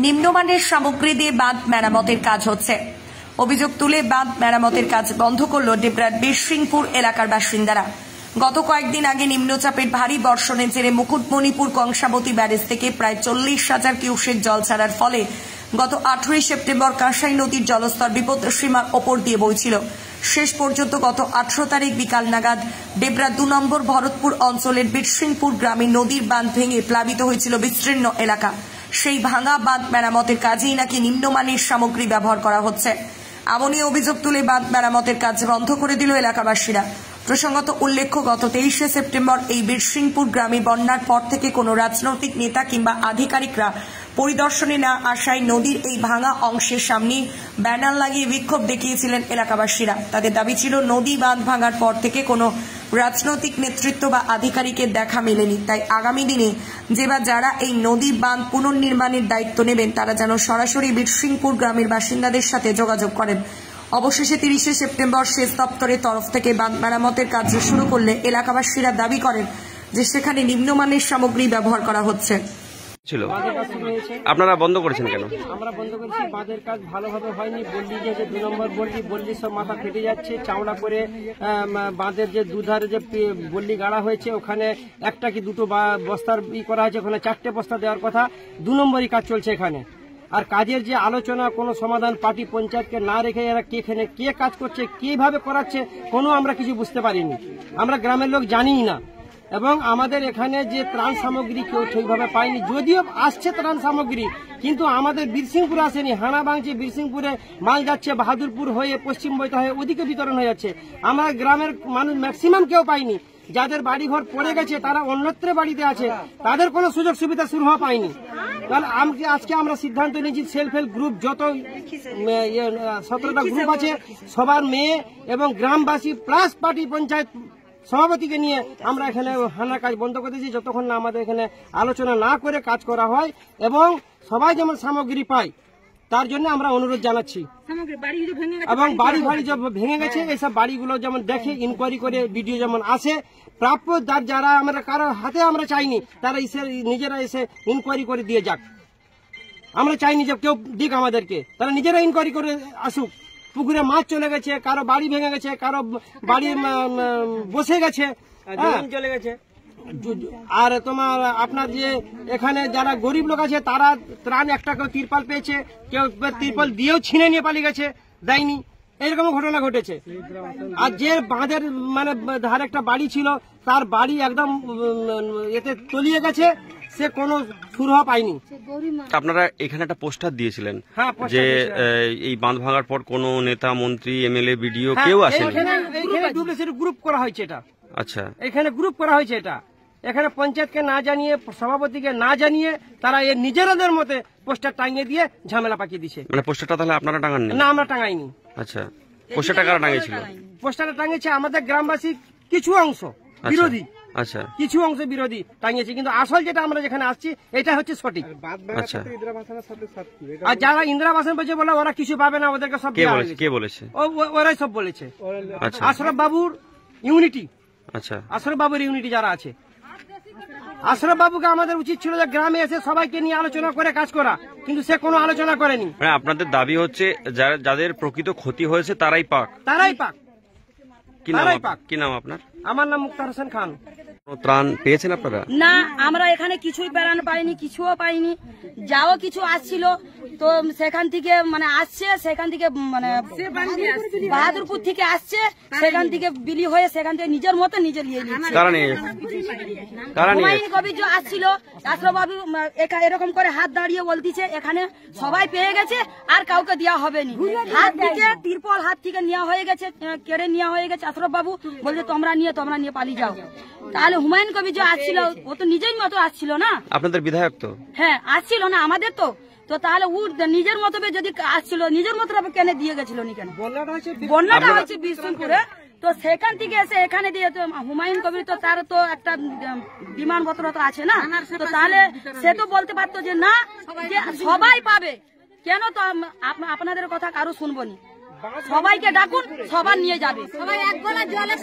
নিম্নমানের সামগ্রী দিয়ে বাঁধ মেরামতের কাজ হচ্ছে। অভিযোগ তুলে বাঁধ মেরামতের কাজ বন্ধ করল ডেবরার বীরসিংপুর এলাকার বাসিন্দারা। গত কয়েকদিন আগে নিম্নচাপের ভারী বর্ষণের জেরে মুকুটমণিপুর কংসাবতী ব্যারেজ থেকে প্রায় 40,000 কিউসেক জল ছাড়ার ফলে গত 18 সেপ্টেম্বর কাঁসাই নদীর জলস্তর বিপদসীমার ওপর দিয়ে বইছিল। শেষ পর্যন্ত গত 18 তারিখ বিকাল নাগাদ ডেবরা 2 নম্বর ভরতপুর অঞ্চলের বীরসিংপুর গ্রামে নদীর বাঁধ ভেঙে প্লাবিত হয়েছিল বিস্তীর্ণ এলাকা। সেই ভাঙা বাঁধ মেরামতের কাজেই নাকি নিম্নমানের সামগ্রী ব্যবহার করা হচ্ছে। এমনই অভিযোগ তুলে বাঁধ মেরামতের কাজ বন্ধ করে দিল এলাকাবাসীরা। প্রসঙ্গত উল্লেখ্য, গত 23 সেপ্টেম্বর এই বীরসিংপুর গ্রামে বন্যার পর থেকে কোনো রাজনৈতিক নেতা কিংবা আধিকারিকরা পরিদর্শনে না আসায় নদীর এই ভাঙা অংশের সামনে ব্যানার লাগিয়ে বিক্ষোভ দেখিয়েছিলেন এলাকাবাসীরা। তাদের দাবি ছিল, নদী বাঁধ ভাঙার পর থেকে কোনো রাজনৈতিক নেতৃত্ব বা আধিকারিকের দেখা মেলেনি, তাই আগামী দিনে যারা এই নদী বাঁধ পুনর্নির্মাণের দায়িত্ব নেবেন তারা যেন সরাসরি বীরসিংপুর গ্রামের বাসিন্দাদের সাথে যোগাযোগ করেন। অবশেষে 30 সেপ্টেম্বর সেচ দপ্তরের তরফ থেকে বাঁধ মেরামতের কাজ শুরু করলে এলাকাবাসীরা দাবি করেন যে সেখানে নিম্নমানের সামগ্রী ব্যবহার করা হচ্ছে। আপনারা বন্ধ করেছেন কেন? আমরা বন্ধ করেছি, বাঁধের কাজ ভালোভাবে হয়নি। বললি যে 2 নম্বর বললি সব মাথা ফেটে যাচ্ছে। চাওড়া করে বাঁধের যে দুধারে যে বললি গাড়া হয়েছে, ওখানে একটা কি দুটো বস্তার করা হয়েছে, ওখানে 4টে বস্তা দেওয়ার কথা। 2 নম্বরই কাজ চলছে এখানে। আর কাজের যে আলোচনা, কোনো সমাধান পার্টি পঞ্চায়েতকে না রেখে এরা এখানে কে কাজ করছে, কিভাবে করাচ্ছে, কোনো আমরা কিছু বুঝতে পারিনি। আমরা গ্রামের লোক জানিই না। এবং আমাদের এখানে যে ত্রাণ সামগ্রী কেউ ঠিকভাবে পায়নি। যদিও আসছে ত্রাণ সামগ্রী, কিন্তু আমাদের বীরসিংপুরে আসেনি। হানা ভাঙছে, বীরসিংপুরে মাল যাচ্ছে, বাহাদুরপুর হয়ে পশ্চিম বইতে হয়ে ওদিকে বিতরণ হয়ে যাচ্ছে। আমরা গ্রামের মানুষ ম্যাক্সিমাম কেউ পাইনি। যাদের বাড়িঘর পড়ে গেছে তারা অন্যত্র বাড়িতে আছে, তাদের কোনো সুযোগ সুবিধা শুরু হওয়া পায়নি। তাহলে আজকে আমরা সিদ্ধান্ত নিয়েছি, সেলফ হেল্প গ্রুপ যত 17টা গ্রুপ আছে, সবার মেয়ে এবং গ্রামবাসী প্লাস পার্টি পঞ্চায়েত সভাপতিকে নিয়ে আমরা এখানে হানা কাজ বন্ধ করে দিয়েছি, যতক্ষণ না আমাদের এখানে আলোচনা না করে কাজ করা হয় এবং সবাই যেমন সামগ্রী পায় তার জন্য আমরা অনুরোধ জানাচ্ছি। এবং বাড়ি যে ভেঙে গেছে, এইসব বাড়িগুলো যেমন দেখে ইনকোয়ারি করে ভিডিও যেমন আসে, প্রাপ্য যারা আমরা কারো হাতে আমরা চাইনি, তারা নিজেরা এসে ইনকোয়ারি করে দিয়ে যাক। আমরা চাইনি যে কেউ দিক আমাদেরকে, তারা নিজেরা ইনকোয়ারি করে আসুক। পুকুরে মাছ চলে গেছে, কারো বাড়ি ভেঙে গেছে, কারো বাড়ি বসে গেছে, চলে গেছে। আর তোমার আপনার যে এখানে যারা গরিব লোক আছে তারা ত্রাণ একটা কেউ তিরপাল পেয়েছে, কেউ তিরপাল দিয়েও ছিনে নিয়ে পালিয়ে গেছে, দেয়নি। এরকম ঘটনা ঘটেছে। আর যে বাঁধের ধারে একটা বাড়ি ছিল, তার বাড়ি একদম এতে তলিয়ে গেছে, সে কোনো সুরাহা পায়নি। আপনারা এখানে একটা পোস্টার দিয়েছিলেন যে এই বাঁধ ভাঙার পর কোনো নেতা, মন্ত্রী, এমএলএ, বিডিও কেউ আসেনি। গ্রুপ করা হয়েছে এটা। আচ্ছা, এখানে গ্রুপ করা হয়েছে এটা। এখানে পঞ্চায়েতকে না জানিয়ে, সভাপতিকে না জানিয়ে তারা এর নিজেদের মতে পোস্টার টাঙিয়ে দিয়ে ঝামেলা পাকিয়ে দিছে। মানে পোস্টারটা তাহলে আপনারা টাঙাননি? না, আমরা টাঙাইনি। আচ্ছা, পোস্টারটা কারা টাঙিয়েছিল? পোস্টারটা টাঙিয়েছে আমাদের গ্রামবাসী কিছু অংশ বিরোধী। আচ্ছা, কিছু অংশ বিরোধী টাঙিয়েছে, কিন্তু আসল যেটা আমরা যেখানে আসছি এটা হচ্ছে সঠিক। আচ্ছা, আর যারা ইন্দিরাবাসন বলছে বলে ওরা কিছু পাবে না, ওদেরকে সব কে বলেছে? ওরাই সব বলেছে। আচ্ছা, আশরাফ বাবুর ইউনিটি। আচ্ছা, আশরাফ বাবুর ইউনিটি যারা আছে, আশরাফ বাবুকে আমাদের উচিত ছিল যে গ্রামে এসে সবাইকে নিয়ে আলোচনা করে কাজ করা, কিন্তু সে কোনো আলোচনা করেনি। আপনাদের দাবি হচ্ছে যাদের প্রকৃত ক্ষতি হয়েছে তারাই পাক। কি নাম আপনার? আমার নাম মুক্তার হোসেন খান। ত্রাণ পেয়েছেন আপনারা? না, আমরা এখানে কিছুই বেড়ানো পাইনি, কিছুও পাইনি। যাও কিছু আসছিল তো সেখান থেকে আসছে, সেখান থেকে বাহাদুরপুর থেকে আসছে, সেখান থেকে বিলি হয়ে সেখান থেকে নিজের মতো নিজে নিয়ে হুমায়ুন কবির যে আসছিল, আশরাফ বাবু এরকম করে হাত দাঁড়িয়ে বলতেছে এখানে সবাই পেয়ে গেছে আর কাউকে দেওয়া হবে না। হাত থেকে তিরপল হাত থেকে নেওয়া হয়ে গেছে, কেড়ে নেওয়া হয়ে গেছে। আশরাফ বাবু বলছে তোমরা নিয়ে পালিয়ে যাও। তাহলে হুমায়ুন কবির যে আসছিল ও তো নিজের মতো আসছিল না। আপনাদের বিধায়ক তো? হ্যাঁ, আসছিল না আমাদের তো। তাহলে ও নিজের মতো যদি আসছিল, নিজের মতো কেন দিয়ে গেছিল নি? কেন বন্যাটা হয়েছে বীরসিংপুরে, তো সেখান থেকে এসে এখানে দিয়ে হুমায়ুন কবির তো তার তো একটা বিমানপত্র তো আছে না, তো তাহলে সে তো বলতে পারতো যে না, যে সবাই পাবে। কেন তো আপনাদের কথা কারো শুনবো নি? সবাইকে ডাকুন, সবার নিয়ে যাবে। সবাই এক গলা জলে